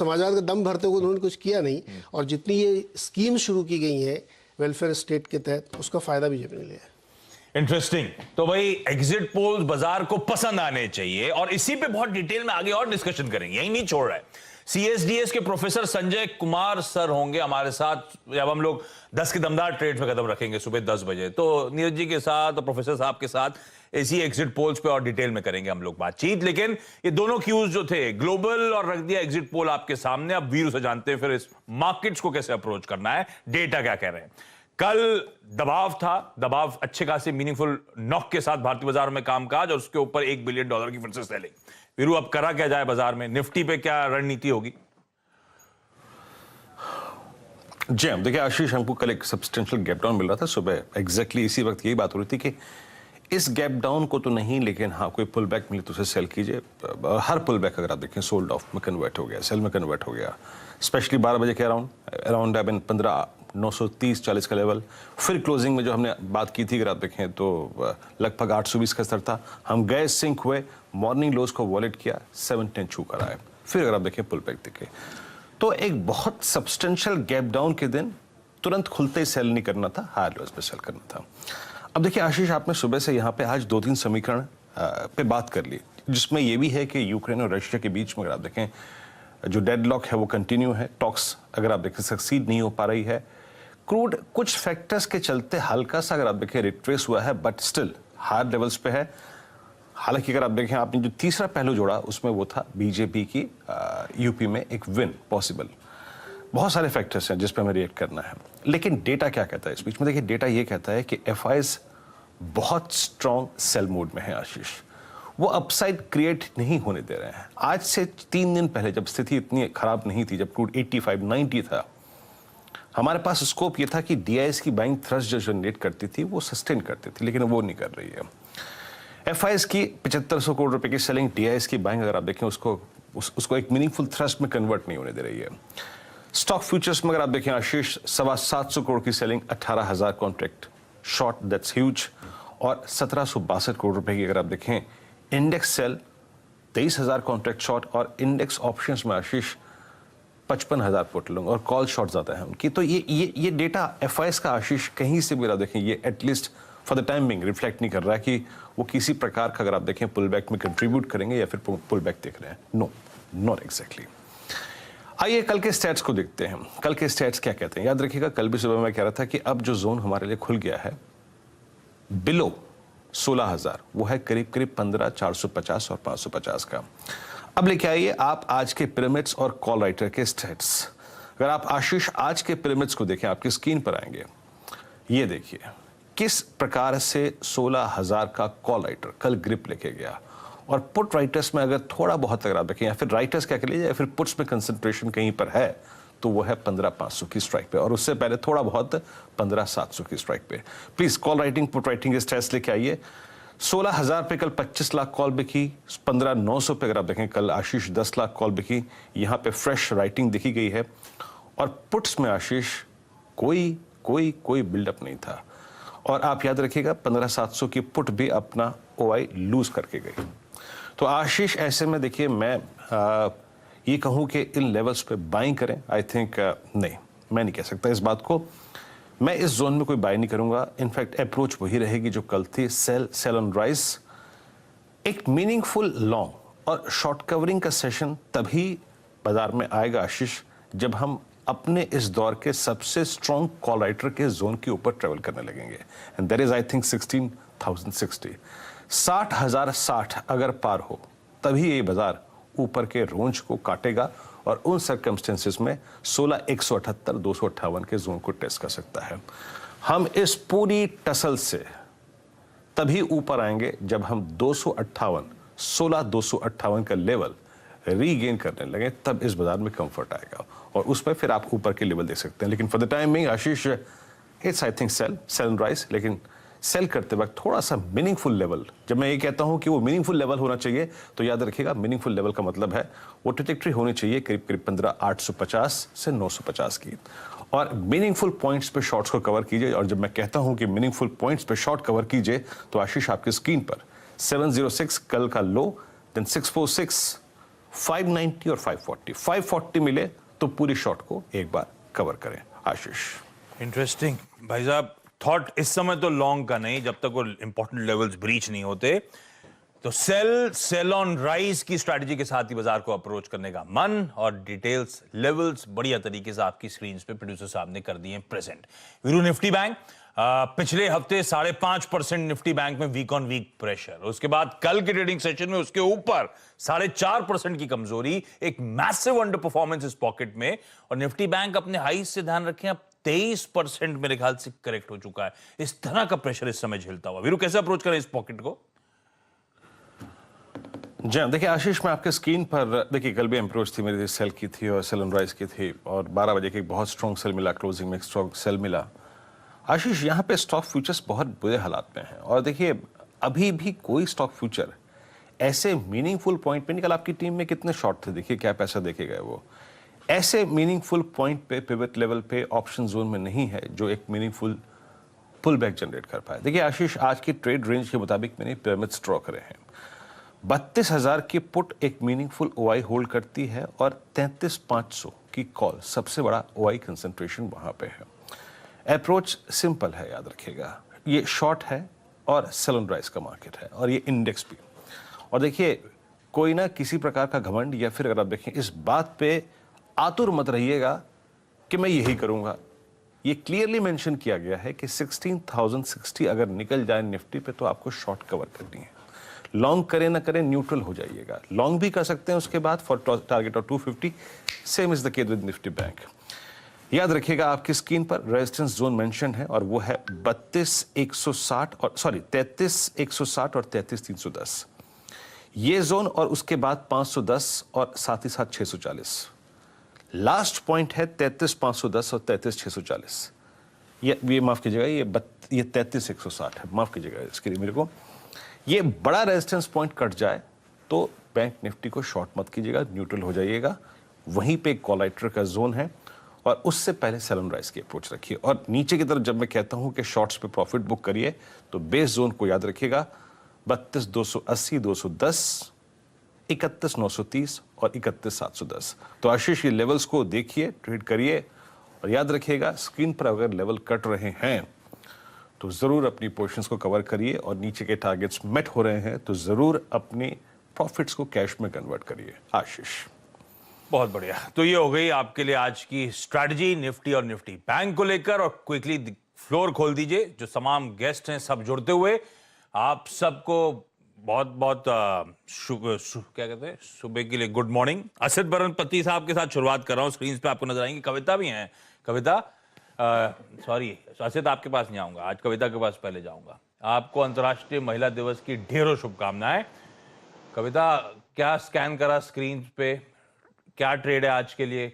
समाजवाद का दम भरते हुए उन्होंने कुछ किया नहीं, और जितनी ये स्कीम शुरू की गई है वेलफेयर स्टेट के तहत, उसका फायदा बीजेपी ने लिया है। इंटरेस्टिंग। तो भाई एग्जिट पोल्स बाजार को पसंद आने चाहिए, और इसी पे बहुत डिटेल में आगे और डिस्कशन करेंगे, यही नहीं छोड़ रहा है। सीएसडीएस के प्रोफेसर संजय कुमार सर होंगे हमारे साथ जब हम लोग 10 के दमदार ट्रेड में कदम रखेंगे सुबह 10 बजे। तो नीरज जी के साथ और प्रोफेसर साहब के साथ इसी एग्जिट पोल्स पे और डिटेल में करेंगे हम लोग बातचीत। लेकिन ये दोनों क्यूज जो थे, ग्लोबल और रख दिया एग्जिट पोल आपके सामने। अब वीरू से जानते हैं फिर इस मार्केट्स को कैसे अप्रोच करना है, डेटा क्या कह रहे हैं। कल दबाव था, दबाव अच्छे खासे मीनिंगफुल नॉक के साथ भारतीय बाजार में कामकाज, और उसके ऊपर $1 बिलियन की फिर से सेलिंग। वीरू अब करा क्या जाए बाजार में, निफ्टी पे क्या रणनीति होगी? जी देखिए आशीष, हमको कल एक सब्सटेंशियल गैप डाउन मिल रहा था सुबह, एग्जैक्टली इसी वक्त यही बात हो रही थी कि इस गैप डाउन को तो नहीं, लेकिन हाँ कोई पुल बैक मिले तो उसे सेल कीजिए। हर पुल बैक अगर आप देखें सोल्ड ऑफ में कन्वर्ट हो गया, सेल में कन्वर्ट हो गया। स्पेशली 12 बजे के अराउंड 15,930-40 का लेवल। फिर क्लोजिंग में जो हमने बात की थी अगर आप देखें तो लगभग 820 का स्तर था। हम गए सिंक हुए, मॉर्निंग लोज को वॉलेट किया, 710 छू कर आए। फिर अगर आप देखें पुल बैक दिखे, तो एक बहुत सब्सटेंशियल गैप डाउन के दिन तुरंत खुलते ही सेल नहीं करना था, हायर लोज पे सेल करना था। अब देखिए आशीष, आपने सुबह से यहाँ पे आज 2-3 समीकरण पे बात कर ली, जिसमें ये भी है कि यूक्रेन और रशिया के बीच में अगर आप देखें जो डेडलॉक है वो कंटिन्यू है। टॉक्स अगर आप देखें सक्सीड नहीं हो पा रही है। क्रूड कुछ फैक्टर्स के चलते हल्का सा अगर आप देखें रिट्रेस हुआ है, बट स्टिल हायर लेवल्स पे है। हालांकि अगर आप देखें, आपने जो तीसरा पहलू जोड़ा उसमें वो था बीजेपी की यूपी में एक विन पॉसिबल। बहुत सारे फैक्टर्स हैं जिस पे हमें रिएक्ट करना है, लेकिन डेटा क्या कहता है इस बीच में? देखिए डेटा ये कहता है कि एफआईज बहुत स्ट्रॉन्ग सेल मोड में है आशीष, वो अपसाइड क्रिएट नहीं होने दे रहे हैं। आज से 3 दिन पहले जब स्थिति इतनी खराब नहीं थी, जब क्रूड 85-90 था, हमारे पास स्कोप ये था कि डीआईएस की बाइंग थ्रस्ट जो जनरेट करती थी वो सस्टेन करती थी, लेकिन वो नहीं कर रही है। एफआईएस की 7500 करोड़ रुपए की सेलिंग, डीआईएस की बाइंग अगर आप देखें उसको एक मीनिंगफुल थ्रस्ट में कन्वर्ट नहीं होने दे रही है। स्टॉक फ्यूचर्स में अगर आप देखें आशीष, 725 करोड़ की selling, 18,000 contract short, that's huge. और 1762 करोड़ रुपए की अगर आप देखें इंडेक्स सेल, 23,000 कॉन्ट्रैक्ट शॉर्ट, और इंडेक्स ऑप्शंस में आशीष 55,000 पुट लॉन्ग, और कॉल शॉर्ट ज्यादा है उनकी। तो ये डेटा एफआईएस का आशीष कहीं से भी अगर देखें, ये at least for the time Bing reflect नहीं कर रहा है कि वो किसी प्रकार का अगर आप देखें पुल बैक में कंट्रीब्यूट करेंगे या फिर पुल बैक देख रहे हैं। No, not exactly. आइए कल के स्टैट्स को देखते हैं। कल के स्टैट्स क्या कहते हैं? याद रखिएगा, कल भी सुबह मैं कह रहा था कि अब जो जोन हमारे लिए खुल गया है बिलो 16,000, वो है करीब करीब 15,450 और 550 का। अब लेके आइए आप आज के पिरामिड्स और कॉल राइटर के स्टैट्स। अगर आप आशीष आज के पिरामिड्स को देखें, आपकी स्क्रीन पर आएंगे, ये देखिए किस प्रकार से 16,000 का कॉल राइटर कल ग्रिप लेके गया। और पुट राइटर्स में अगर थोड़ा बहुत अगर आप देखें, या फिर राइटर्स क्या कह लीजिए, या फिर पुट्स में कंसंट्रेशन कहीं पर है, तो वो है 15,500 की स्ट्राइक पे, और उससे पहले थोड़ा बहुत 15,700 की स्ट्राइक पे। Please call writing put writing के स्टैट्स लेके आइए। 16,000 पे कल 25 लाख कॉल बिकी। 15,900 पे अगर आप देखें कल आशीष 10 लाख कॉल बिकी। यहाँ पे फ्रेश राइटिंग दिखी गई है। और पुट्स में आशीष कोई बिल्डअप नहीं था। और आप याद रखिएगा 15,700 की पुट भी अपना ओआई लूज करके गई। तो आशीष ऐसे में देखिए, मैं ये कहूं कि इन लेवल्स पे बाइंग करें, आई थिंक नहीं, मैं नहीं कह सकता इस बात को। मैं इस जोन में कोई बाय नहीं करूंगा। इनफैक्ट अप्रोच वही रहेगी जो कल थी, सेल ऑन राइज। एक मीनिंगफुल लॉन्ग और शॉर्ट कवरिंग का सेशन तभी बाजार में आएगा आशीष, जब हम अपने इस दौर के सबसे स्ट्रॉन्ग कॉल राइटर के जोन के ऊपर ट्रेवल करने लगेंगे, and that is I think 16,060। 60,060 अगर पार हो तभी ये बाजार ऊपर के रेंज को काटेगा, और उन सर्कमस्टेंसेस में 16,178, 258 के जोन को टेस्ट कर सकता है। हम इस पूरी टसल से तभी ऊपर आएंगे जब हम 16,258 का लेवल रीगेन करने लगे, तब इस बाजार में कंफर्ट आएगा, और उसमें फिर आप ऊपर के लेवल देख सकते हैं। लेकिन for the time being Ashish, it's I think sale and rise. लेकिन सेल करते वक्त थोड़ा सा मीनिंगफुल लेवल, जब मैं ये कहता हूं कि वो मीनिंगफुल लेवल होना चाहिए, तो याद रखिएगा मीनिंगफुल लेवल का मतलब है वो ट्रैजेक्टरी होनी चाहिए करीब करीब 15,850 से 950 की। और मीनिंगफुल पॉइंट्स पे शॉर्ट्स को कवर कीजिए। और जब मैं कहता हूं कि मीनिंगफुल पॉइंट्स पे शॉर्ट कवर कीजिए, तो आशीष आपकी स्क्रीन पर 706 कल का लो, देन 646 590 और 540, 540 मिले तो पूरी शॉर्ट को एक बार कवर करें। आशीष। इंटरेस्टिंग भाई साहब, थॉट इस समय तो लॉन्ग का नहीं, जब तक वो इंपॉर्टेंट लेवल्स ब्रीच नहीं होते तो सेल ऑन राइज की स्ट्रैटेजी के साथ ही बाजार को अप्रोच करने का मन, और डिटेल्स लेवल्स बढ़िया तरीके से आपकी स्क्रीन पे प्रोड्यूसर साहब ने कर दिए प्रेजेंट। वीरू निफ्टी बैंक पिछले हफ्ते 5.5% निफ्टी बैंक में वीक ऑन वीक प्रेशर, उसके बाद कल के ट्रेडिंग सेशन में उसके ऊपर 4.5% की कमजोरी, एक मैसिव अंडर परफॉर्मेंस इस पॉकेट में, और निफ्टी बैंक अपने हाई से ध्यान रखें अब 23% मेरे ख्याल से करेक्ट हो चुका है। इस तरह का प्रेशर इस समय झेलता हुआ वीरू कैसे अप्रोच करें इस पॉकेट को? जी देखिए आशीष, मैं आपके स्क्रीन पर देखिए कल भी अप्रोच थी मेरी, सेल की थी और सेल ऑन राइज की थी, और 12 बजे की बहुत स्ट्रॉन्ग सेल मिला, क्लोजिंग में एक स्ट्रॉन्ग सेल मिला। आशीष, यहाँ पे स्टॉक फ्यूचर्स बहुत बुरे हालात में हैं, और देखिए अभी भी कोई स्टॉक फ्यूचर ऐसे मीनिंगफुल पॉइंट पे नहीं, कल आपकी टीम में कितने शॉर्ट थे, देखिए क्या पैसा देखे गए, वो ऐसे मीनिंगफुल पॉइंट पे पिवट लेवल पे ऑप्शन जोन में नहीं है जो एक मीनिंगफुल पुल बैक जनरेट कर पाए। देखिए आशीष, आज की ट्रेड रेंज के मुताबिक मैंने पिरामिड्स ड्रॉ करे हैं। 32,000 की पुट एक मीनिंगफुल ओआई होल्ड करती है, और 33,500 की कॉल सबसे बड़ा ओआई कंसंट्रेशन वहां पे है। अप्रोच सिंपल है, याद रखिएगा, ये शॉर्ट है और सेल ऑन राइज का मार्केट है, और ये इंडेक्स भी। और देखिए कोई ना किसी प्रकार का घमंड, या फिर अगर आप देखें इस बात पे आतुर मत रहिएगा कि मैं यही करूंगा। ये क्लियरली मेंशन किया गया है कि 16,060 अगर निकल जाए निफ्टी पे तो आपको शॉर्ट कवर करनी है। लॉन्ग करें ना करें, न्यूट्रल हो जाइएगा। लॉन्ग भी कर सकते हैं उसके बाद for target of 250, same is the case with Nifty bank. याद रखिएगा आपकी स्क्रीन पर रेजिस्टेंस जोन मेंशन है, और वो है 32,160 और 33,160 और 33,310 ये जोन, और उसके बाद 510 और साथ ही साथ 640। लास्ट पॉइंट है 33,510 और 33,640। ये माफ कीजिएगा, ये 33,160 है, माफ कीजिएगा इसके लिए मेरे को। ये बड़ा रेजिस्टेंस पॉइंट कट जाए तो बैंक निफ्टी को शॉर्ट मत कीजिएगा, न्यूट्रल हो जाइएगा। वहीं पे कॉलाइटर का जोन है, और उससे पहले सेल ऑन राइज की अप्रोच रखिए। और नीचे की तरफ जब मैं कहता हूं कि शॉर्ट्स पे प्रॉफिट बुक करिए तो बेस जोन को याद रखिएगा, 32,280, 210, 31,930 और 31,710। तो आशीष, ये लेवल्स को देखिए, ट्रेड करिए, और याद रखिएगा स्क्रीन पर अगर लेवल कट रहे हैं तो जरूर अपनी पोजीशंस को कवर करिए, और नीचे के टारगेट्स मेट हो रहे हैं तो जरूर अपने प्रॉफिट्स को कैश में कन्वर्ट करिए। आशीष। बहुत बढ़िया, तो ये हो गई आपके लिए आज की स्ट्रैटेजी निफ्टी और निफ्टी बैंक को लेकर। और क्विकली फ्लोर खोल दीजिए, जो तमाम गेस्ट हैं सब जुड़ते हुए, आप सबको बहुत बहुत क्या कहते हैं, सुबह के लिए गुड मॉर्निंग। असद बरनपति साहब के साथ शुरुआत कर रहा हूं, स्क्रीन पे आपको नजर आएंगे, कविता भी हैं। कविता, सॉरी असद आपके पास नहीं आऊंगा आज, कविता के पास पहले जाऊंगा। आपको अंतर्राष्ट्रीय महिला दिवस की ढेरों शुभकामनाएं। कविता, क्या स्कैन करा स्क्रीन पे, क्या ट्रेड है आज के लिए?